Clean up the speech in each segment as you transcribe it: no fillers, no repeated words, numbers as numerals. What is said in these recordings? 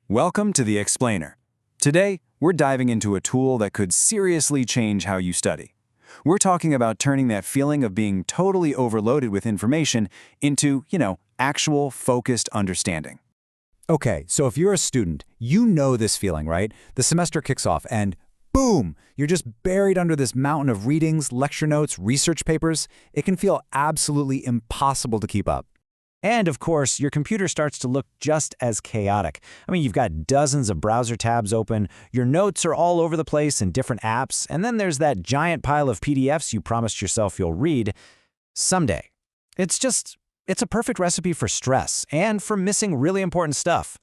Welcome to the Explainer. Today, we're diving into a tool that could seriously change how you study. We're talking about turning that feeling of being totally overloaded with information into, actual focused understanding. Okay, so if you're a student, you know this feeling, right? The semester kicks off and boom, you're just buried under this mountain of readings, lecture notes, research papers. It can feel absolutely impossible to keep up. And of course, your computer starts to look just as chaotic. You've got dozens of browser tabs open, your notes are all over the place in different apps, and then there's that giant pile of PDFs you promised yourself you'll read someday. It's a perfect recipe for stress and for missing really important stuff.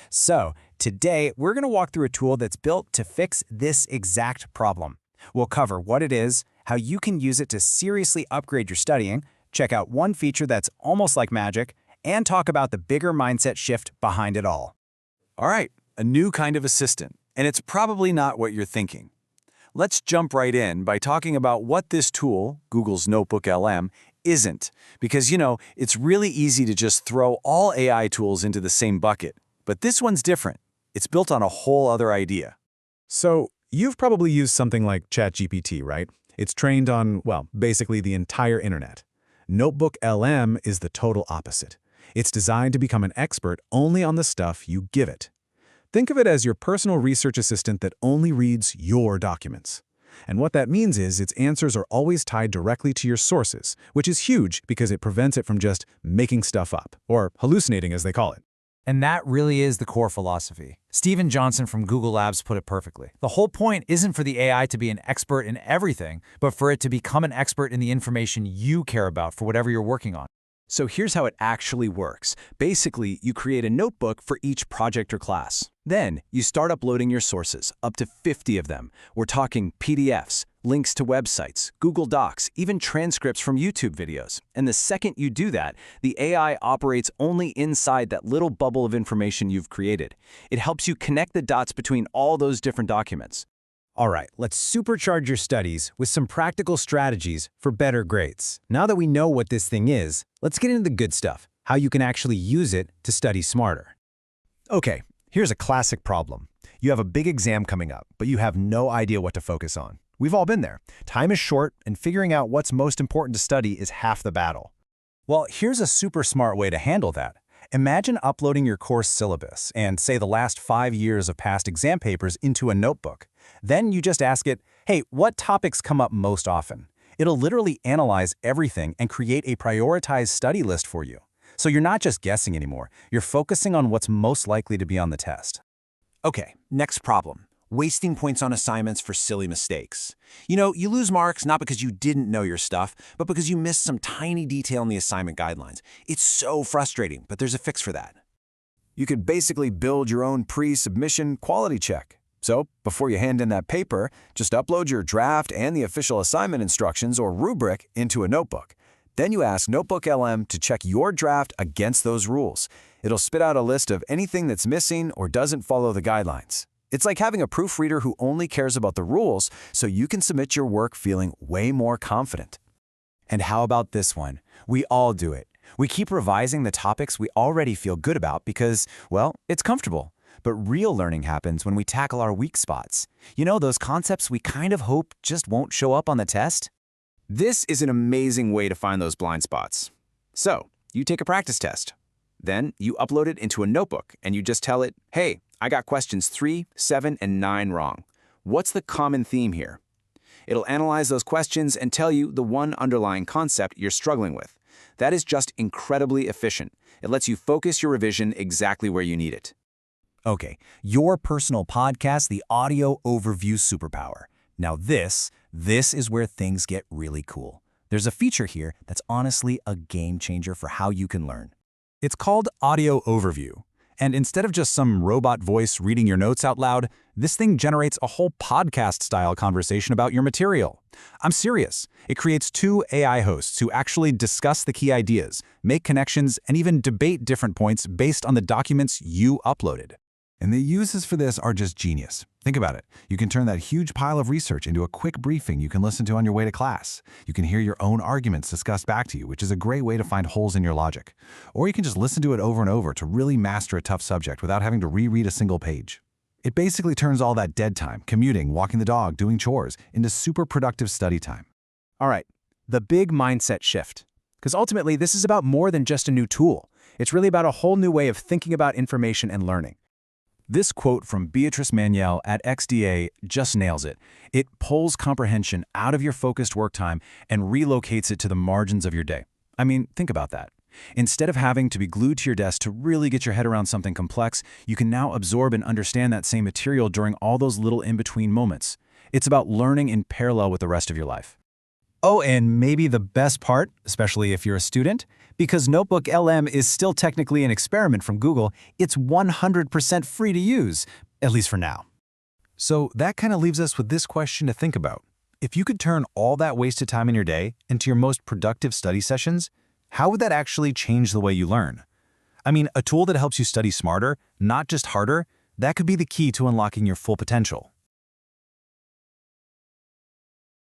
So, today, we're going to walk through a tool that's built to fix this exact problem. We'll cover what it is, how you can use it to seriously upgrade your studying, check out one feature that's almost like magic, and talk about the bigger mindset shift behind it all. All right, a new kind of assistant, and it's probably not what you're thinking. Let's jump right in by talking about what this tool, Google's NotebookLM, isn't. Because, it's really easy to just throw all AI tools into the same bucket. But this one's different. It's built on a whole other idea. So, you've probably used something like ChatGPT, right? It's trained on, basically the entire internet. NotebookLM is the total opposite. It's designed to become an expert only on the stuff you give it. Think of it as your personal research assistant that only reads your documents. And what that means is its answers are always tied directly to your sources, which is huge because it prevents it from just making stuff up, or hallucinating as they call it. And that really is the core philosophy. Stephen Johnson from Google Labs put it perfectly. The whole point isn't for the AI to be an expert in everything, but for it to become an expert in the information you care about for whatever you're working on. So here's how it actually works. Basically, you create a notebook for each project or class. Then, you start uploading your sources, up to 50 of them. We're talking PDFs, links to websites, Google Docs, even transcripts from YouTube videos. And the second you do that, the AI operates only inside that little bubble of information you've created. It helps you connect the dots between all those different documents. All right, let's supercharge your studies with some practical strategies for better grades. Now that we know what this thing is, let's get into the good stuff, how you can actually use it to study smarter. Okay, here's a classic problem. You have a big exam coming up, but you have no idea what to focus on. We've all been there. Time is short, and figuring out what's most important to study is half the battle. Well, here's a super smart way to handle that. Imagine uploading your course syllabus and, say, the last 5 years of past exam papers into a notebook. Then you just ask it, hey, what topics come up most often? It'll literally analyze everything and create a prioritized study list for you. So you're not just guessing anymore, you're focusing on what's most likely to be on the test. Okay, next problem. Wasting points on assignments for silly mistakes. You lose marks not because you didn't know your stuff, but because you missed some tiny detail in the assignment guidelines. It's so frustrating, but there's a fix for that. You could basically build your own pre-submission quality check. So, before you hand in that paper, just upload your draft and the official assignment instructions or rubric into a notebook. Then you ask NotebookLM to check your draft against those rules. It'll spit out a list of anything that's missing or doesn't follow the guidelines. It's like having a proofreader who only cares about the rules, so you can submit your work feeling way more confident. And how about this one? We all do it. We keep revising the topics we already feel good about because, it's comfortable. But real learning happens when we tackle our weak spots. Those concepts we kind of hope just won't show up on the test? This is an amazing way to find those blind spots. So, you take a practice test. Then, you upload it into a notebook and you just tell it, hey, I got questions 3, 7, and 9 wrong. What's the common theme here? It'll analyze those questions and tell you the one underlying concept you're struggling with. That is just incredibly efficient. It lets you focus your revision exactly where you need it. Okay, your personal podcast, the audio overview superpower. Now this is where things get really cool. There's a feature here that's honestly a game changer for how you can learn. It's called Audio Overview. And instead of just some robot voice reading your notes out loud, this thing generates a whole podcast-style conversation about your material. I'm serious. It creates 2 AI hosts who actually discuss the key ideas, make connections, and even debate different points based on the documents you uploaded. And the uses for this are just genius. Think about it. You can turn that huge pile of research into a quick briefing you can listen to on your way to class. You can hear your own arguments discussed back to you, which is a great way to find holes in your logic. Or you can just listen to it over and over to really master a tough subject without having to reread a single page. It basically turns all that dead time, commuting, walking the dog, doing chores, into super productive study time. All right, the big mindset shift. Because ultimately, this is about more than just a new tool. It's really about a whole new way of thinking about information and learning. This quote from Beatrice Manuel at XDA just nails it. It pulls comprehension out of your focused work time and relocates it to the margins of your day. I mean, think about that. Instead of having to be glued to your desk to really get your head around something complex, you can now absorb and understand that same material during all those little in-between moments. It's about learning in parallel with the rest of your life. Oh, and maybe the best part, especially if you're a student, because NotebookLM is still technically an experiment from Google, it's 100% free to use, at least for now. So that kind of leaves us with this question to think about. If you could turn all that wasted time in your day into your most productive study sessions, how would that actually change the way you learn? I mean, a tool that helps you study smarter, not just harder, that could be the key to unlocking your full potential.